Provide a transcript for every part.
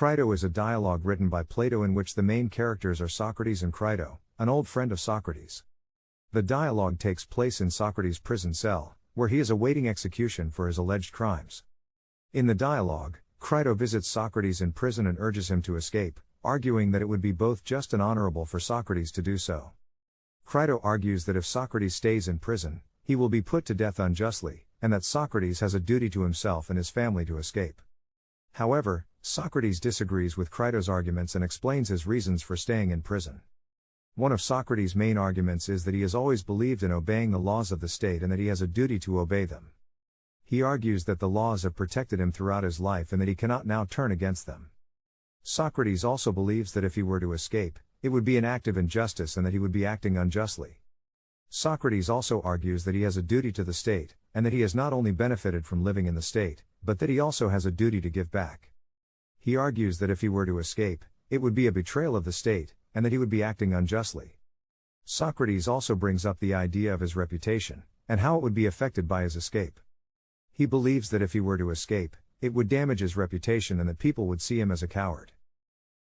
Crito is a dialogue written by Plato in which the main characters are Socrates and Crito, an old friend of Socrates. The dialogue takes place in Socrates' prison cell, where he is awaiting execution for his alleged crimes. In the dialogue, Crito visits Socrates in prison and urges him to escape, arguing that it would be both just and honorable for Socrates to do so. Crito argues that if Socrates stays in prison, he will be put to death unjustly, and that Socrates has a duty to himself and his family to escape. However, Socrates disagrees with Crito's arguments and explains his reasons for staying in prison. One of Socrates' main arguments is that he has always believed in obeying the laws of the state and that he has a duty to obey them. He argues that the laws have protected him throughout his life and that he cannot now turn against them. Socrates also believes that if he were to escape, it would be an act of injustice and that he would be acting unjustly. Socrates also argues that he has a duty to the state, and that he has not only benefited from living in the state, but that he also has a duty to give back. He argues that if he were to escape, it would be a betrayal of the state, and that he would be acting unjustly. Socrates also brings up the idea of his reputation, and how it would be affected by his escape. He believes that if he were to escape, it would damage his reputation and that people would see him as a coward.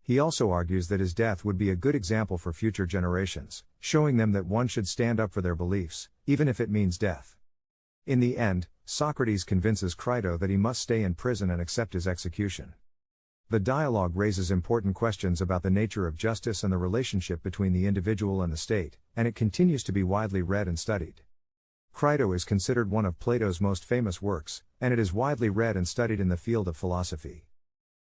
He also argues that his death would be a good example for future generations, showing them that one should stand up for their beliefs, even if it means death. In the end, Socrates convinces Crito that he must stay in prison and accept his execution. The dialogue raises important questions about the nature of justice and the relationship between the individual and the state, and it continues to be widely read and studied. Crito is considered one of Plato's most famous works, and it is widely read and studied in the field of philosophy.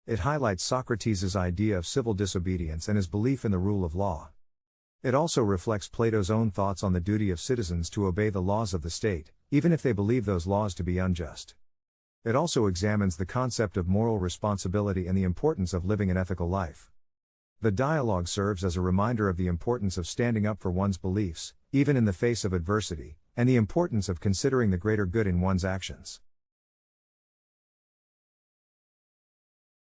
It highlights Socrates' idea of civil disobedience and his belief in the rule of law. It also reflects Plato's own thoughts on the duty of citizens to obey the laws of the state, even if they believe those laws to be unjust. It also examines the concept of moral responsibility and the importance of living an ethical life. The dialogue serves as a reminder of the importance of standing up for one's beliefs, even in the face of adversity, and the importance of considering the greater good in one's actions.